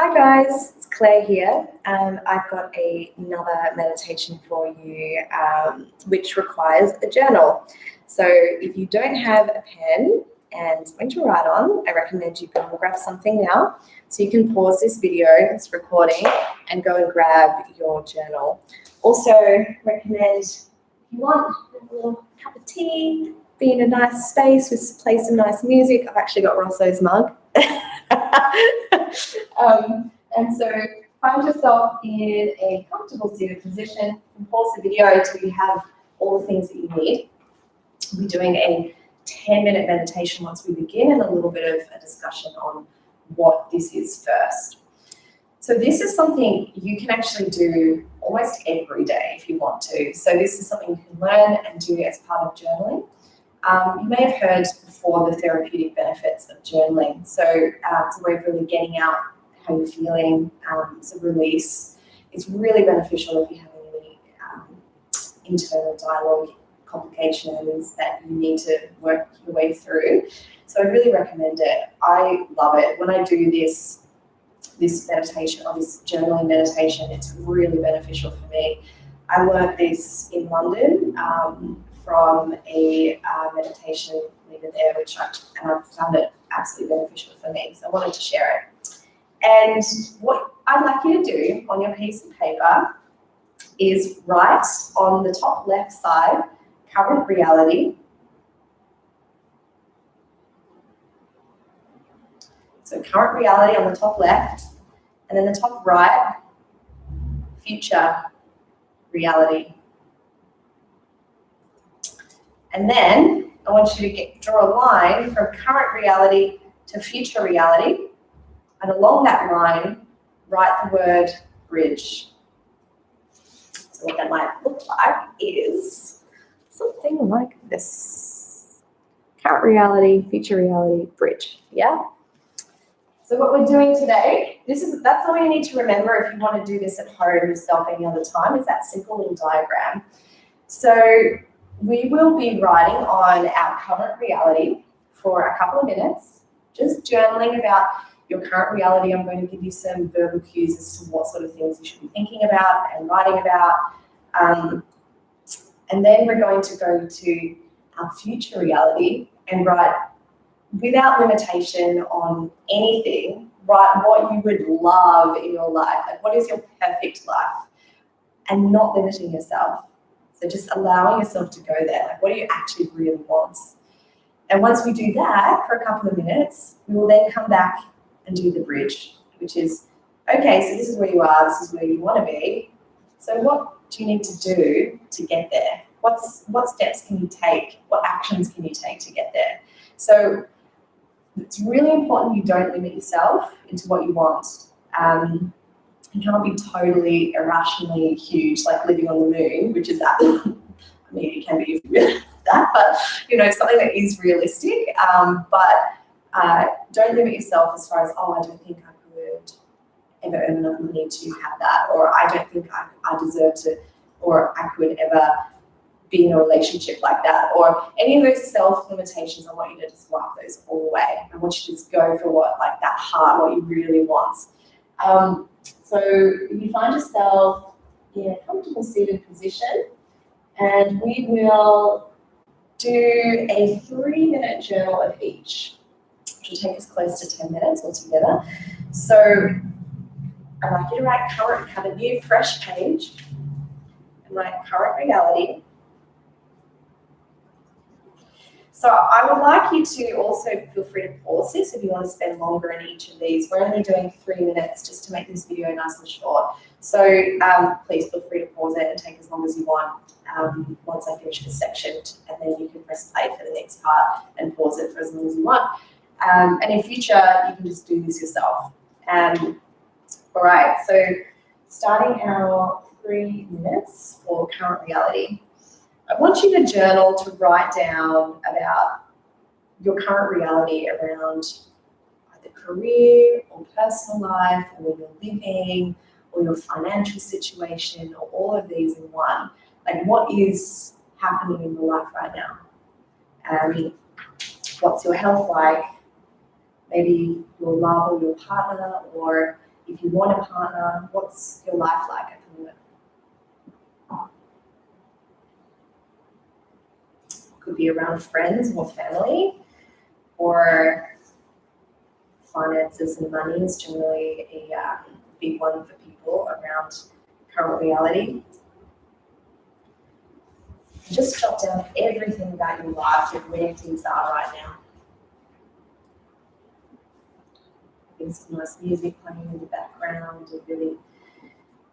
Hi guys, it's Claire here. I've got another meditation for you, which requires a journal. So if you don't have a pen and something to write on, I recommend you go and grab something now. So you can pause this video, this recording, and go and grab your journal. Also recommend, if you want a little cup of tea, be in a nice space with play some nice music. I've actually got Rosso's mug. And so find yourself in a comfortable seated position and pause the video until you have all the things that you need. We'll be doing a 10-minute meditation once we begin and a little bit of a discussion on what this is first. So this is something you can actually do almost every day if you want to. So this is something you can learn and do as part of journaling. You may have heard before the therapeutic benefits of journaling. So it's a way of really getting out how you're feeling. It's a release. It's really beneficial if you're having any internal dialogue complications that you need to work your way through. So I really recommend it. I love it. When I do this meditation or this journaling meditation, it's really beneficial for me. I learned this in London from a meditation leader there, and I've found it absolutely beneficial for me. So I wanted to share it. And what I'd like you to do on your piece of paper is write on the top left side, current reality. So current reality on the top left, and then the top right, future reality. And then I want you to draw a line from current reality to future reality. And along that line, write the word bridge. So what that might look like is something like this. Current reality, future reality, bridge. Yeah? So what we're doing today, that's all you need to remember if you want to do this at home yourself any other time, is that simple little diagram. So we will be writing on our current reality for a couple of minutes, just journaling about your current reality. I'm going to give you some verbal cues as to what sort of things you should be thinking about and writing about. And then we're going to go to our future reality and write, without limitation on anything, write what you would love in your life. Like, what is your perfect life? And not limiting yourself. So just allowing yourself to go there. Like, what do you actually really want? And once we do that for a couple of minutes, we will then come back and do the bridge, which is, okay, so this is where you are, this is where you want to be. So what do you need to do to get there? What steps can you take? What actions can you take to get there? So it's really important you don't limit yourself into what you want. You can't be totally irrationally huge, like living on the moon, which is that. I mean, it can be that, but something that is realistic. But don't limit yourself as far as, I don't think I could ever earn enough money to have that, or I don't think I deserve to, or I could ever be in a relationship like that, or any of those self-limitations. I want you to just wipe those all away. I want you to just go for that heart, what you really want. So if you find yourself in a comfortable seated position, and we will do a 3-minute journal of each, which will take us close to 10 minutes altogether. So I'd like you to write have a new fresh page and write current reality. So I would like you to also feel free to pause this if you want to spend longer in each of these. We're only doing 3 minutes just to make this video nice and short. So please feel free to pause it and take as long as you want once I finish this section, and then you can press play for the next part and pause it for as long as you want. And in future, you can just do this yourself. All right, so starting our 3 minutes for current reality. I want you to journal, to write down about your current reality around either career or personal life, or your living, or your financial situation, or all of these in one. Like, what is happening in your life right now? What's your health like? Maybe your love or your partner, or If you want a partner, what's your life like at the moment? Could be around friends or family, or finances and money is generally a big one for people around current reality. Just jot down everything about your life and where things are right now. There's some nice music playing in the background and really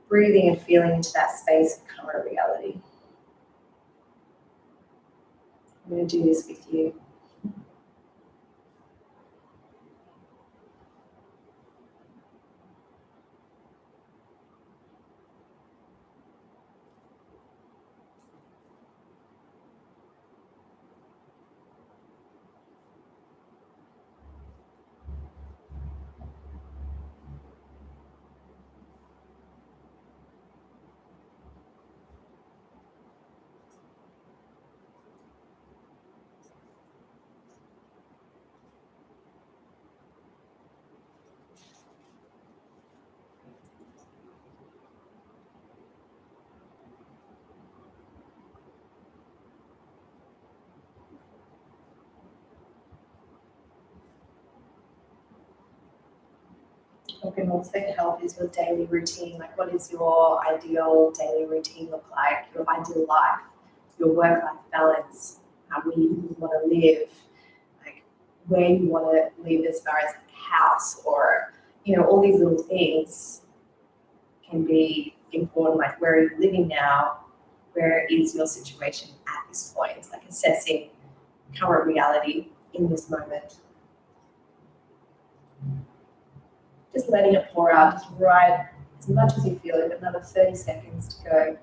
breathing and feeling into that space of current reality. I'm going to do this with you. What can also help is your daily routine. Like, what is your ideal daily routine look like? Your ideal life, your work-life balance, where you want to live, like where you want to live as far as like house, or all these little things can be important. Like, where are you living now? Where is your situation at this point? Like assessing current reality in this moment. Just letting it pour out, just write as much as you feel it. Another 30 seconds to go.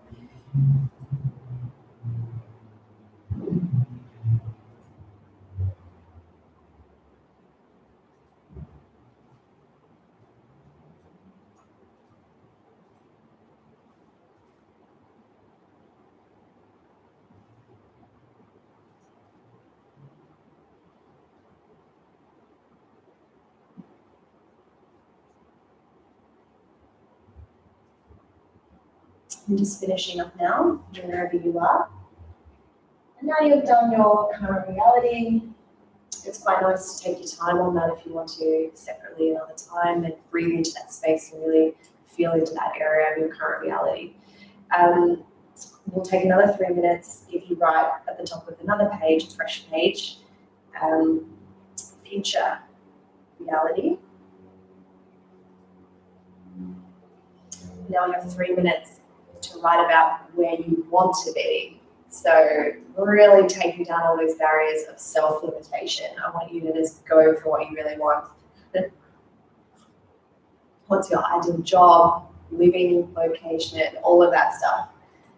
I'm just finishing up now, wherever you are. And now you've done your current reality. It's quite nice to take your time on that if you want to separately another time, and breathe into that space and really feel into that area of your current reality. We'll take another 3 minutes if you write at the top of another page, a fresh page, future reality. Now we have 3 minutes to write about where you want to be. So really taking down all those barriers of self-limitation. I want you to just go for what you really want. What's your ideal job, living location, all of that stuff.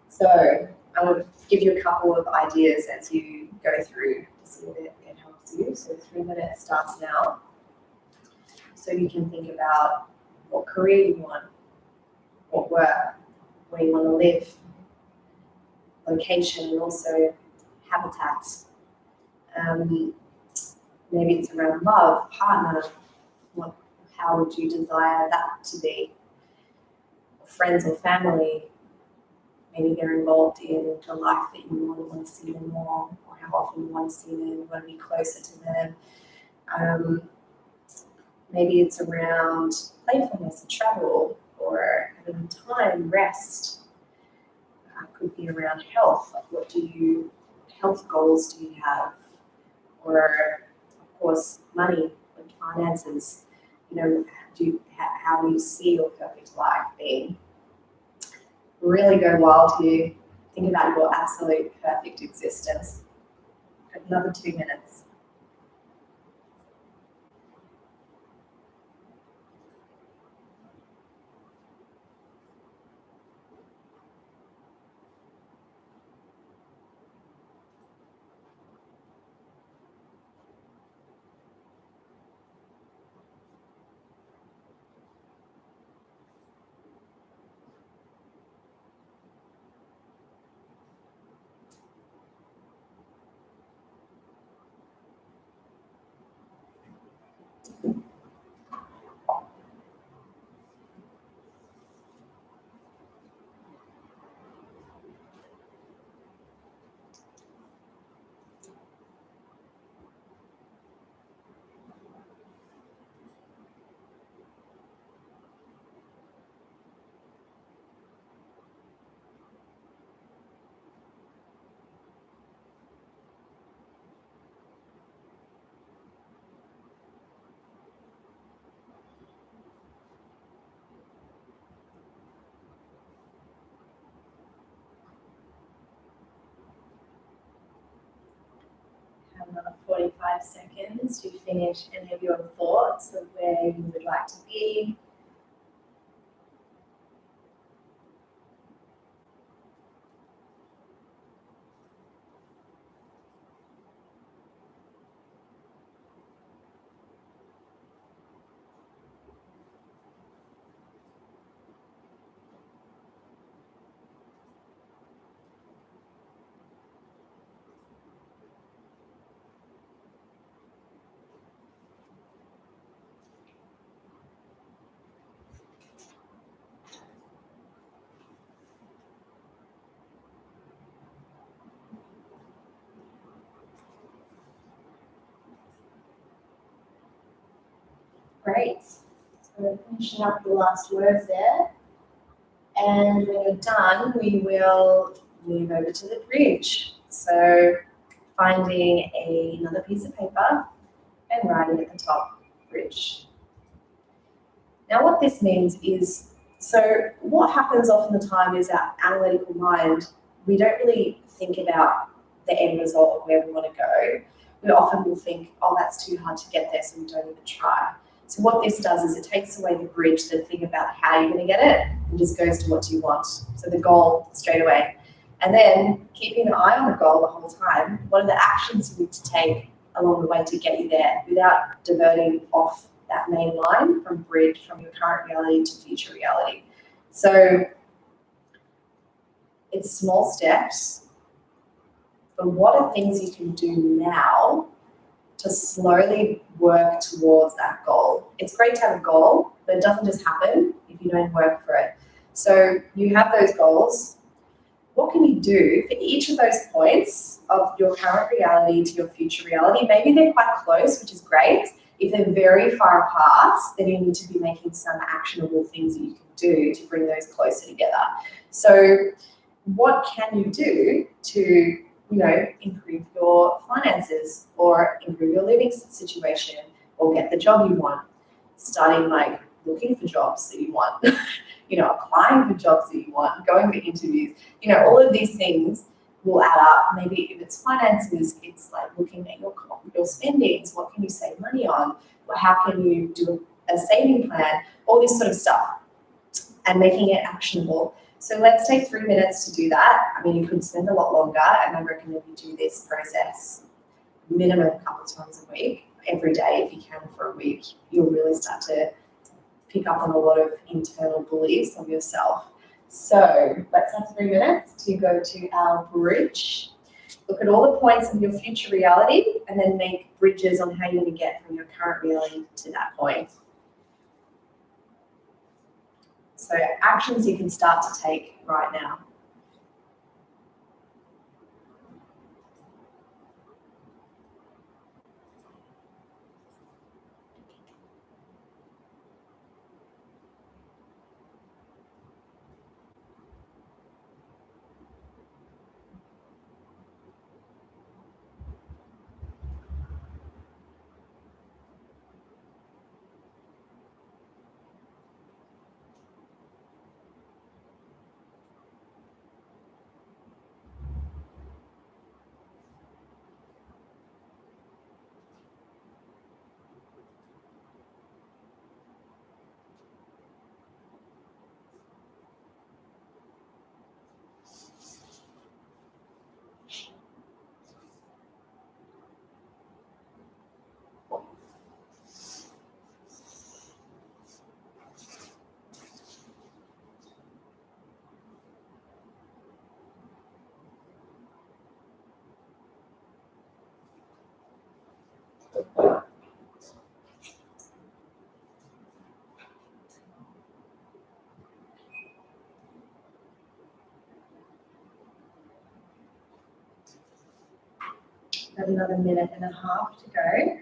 So I will give you a couple of ideas as you go through to see if it helps you. So 3 minutes starts now. So you can think about what career you want, what work, where you want to live, location, and also habitat. Maybe it's around love, partner. How would you desire that to be? Friends or family. Maybe they're involved in the life that you want to see them more, or how often you want to see them, you want to be closer to them. Maybe it's around playfulness and travel, or having time, rest. Could be around health. Like, health goals do you have? Or, of course, money, like finances. How do you see your perfect life being? Really go wild here. Think about your absolute perfect existence. Another 2 minutes. have another 45 seconds to finish any of your thoughts of where you would like to be. Great. So we're finishing up the last words there. And when you're done, we will move over to the bridge. So finding another piece of paper and writing at the top, bridge. Now what this means is, so what happens often the time is our analytical mind, we don't really think about the end result of where we want to go. We often will think, oh, that's too hard to get there, so we don't even try. So what this does is it takes away the bridge, the thing about how you're going to get it, and just goes to what do you want. So the goal straight away. And then keeping an eye on the goal the whole time, what are the actions you need to take along the way to get you there without diverting off that main line from bridge, from your current reality to future reality. So it's small steps, but what are things you can do now to slowly work towards that goal? It's great to have a goal, but it doesn't just happen if you don't work for it. So you have those goals. What can you do for each of those points of your current reality to your future reality? Maybe they're quite close, which is great. If they're very far apart, then you need to be making some actionable things that you can do to bring those closer together. So what can you do to, improve your finances or improve your living situation or get the job you want? Starting like looking for jobs that you want, applying for jobs that you want, going for interviews, all of these things will add up. Maybe if it's finances, it's like looking at your spendings. What can you save money on? How can you do a saving plan? All this sort of stuff, and making it actionable. So let's take 3 minutes to do that. I mean, you could spend a lot longer, and I recommend you do this process minimum a couple of times a week, every day if you can for a week. You'll really start to pick up on a lot of internal beliefs of yourself. So let's have 3 minutes to go to our bridge. Look at all the points of your future reality and then make bridges on how you're going to get from your current reality to that point. So actions you can start to take right now. Got another minute and a half to go.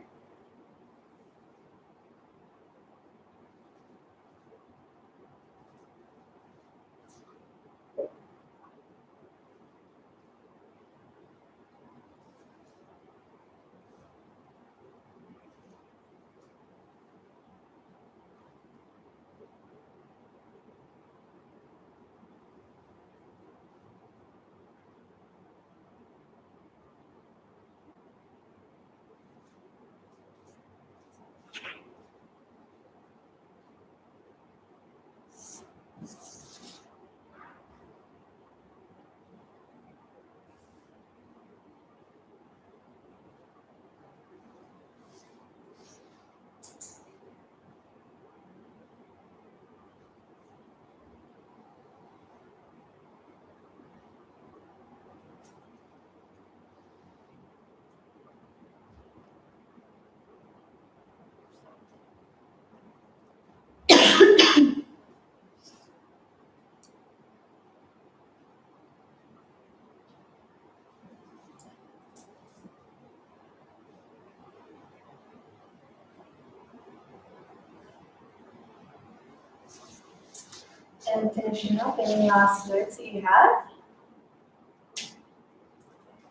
And finishing up, any last notes that you have?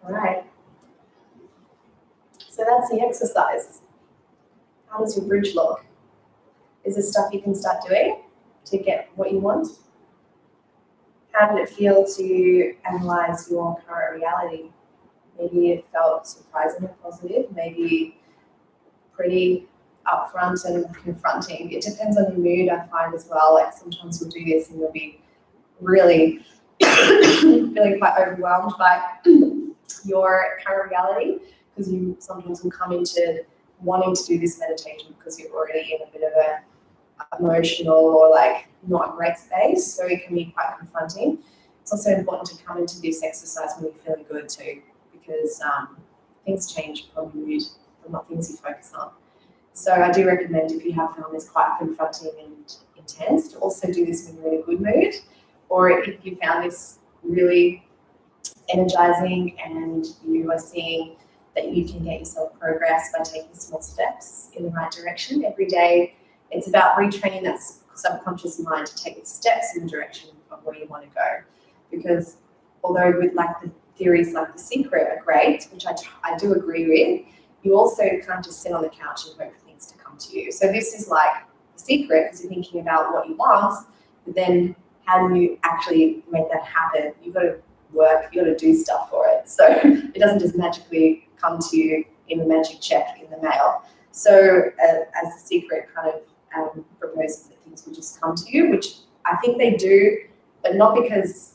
All right. So that's the exercise. How does your bridge look? Is this stuff you can start doing to get what you want? How did it feel to analyze your current reality? Maybe it felt surprisingly positive, maybe pretty upfront and confronting. It depends on your mood, I find as well. Like sometimes you'll do this and you'll be really feeling quite overwhelmed by your current reality, because you sometimes will come into wanting to do this meditation because you're already in a bit of a emotional or like not great space, so it can be quite confronting. It's also important to come into this exercise when you're feeling good too, because things change from your mood, from what things you focus on. So I do recommend, if you have found this quite confronting and intense, to also do this when you're in a good mood, or if you found this really energizing and you are seeing that you can get yourself progress by taking small steps in the right direction every day. It's about retraining that subconscious mind to take steps in the direction of where you want to go. Because although with like the theories like The Secret are great, which I do agree with, you also can't just sit on the couch and wait for things to come to you. So this is like The Secret, because you're thinking about what you want, but then how do you actually make that happen? You've got to work, you've got to do stuff for it. So it doesn't just magically come to you in a magic check in the mail. So as The Secret kind of proposes that things will just come to you, which I think they do, but not because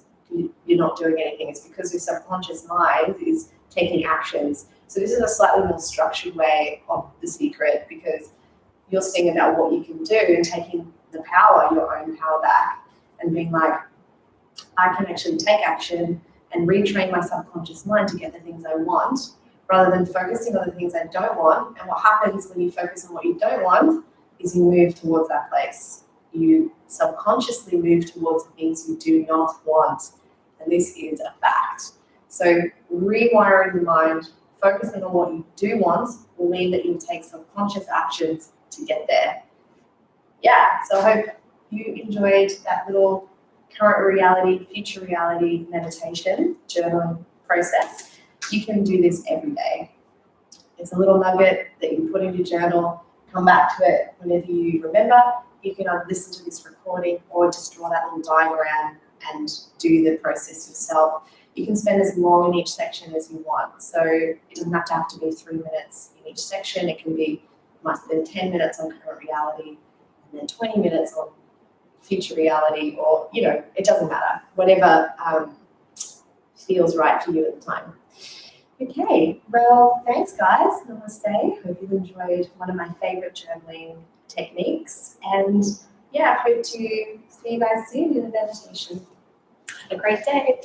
you're not doing anything. It's because your subconscious mind is taking actions. So this is a slightly more structured way of The Secret, because you're seeing about what you can do and taking the power, your own power back, and being like, I can actually take action and retrain my subconscious mind to get the things I want, rather than focusing on the things I don't want. And what happens when you focus on what you don't want is you move towards that place. You subconsciously move towards the things you do not want. And this is a fact. So rewiring the mind, focusing on what you do want, will mean that you'll take subconscious actions to get there. Yeah, so I hope you enjoyed that little current reality, future reality meditation journaling process. You can do this every day. It's a little nugget that you put in your journal, come back to it whenever you remember. You can either listen to this recording or just draw that little diagram and do the process yourself. You can spend as long in each section as you want. So it doesn't have to be 3 minutes in each section. It can be, you might spend 10 minutes on current reality and then 20 minutes on future reality, or, you know, it doesn't matter. Whatever feels right for you at the time. Okay, well, thanks guys. Namaste. Hope you enjoyed one of my favorite journaling techniques. And yeah, hope to see you guys soon in the meditation. Have a great day.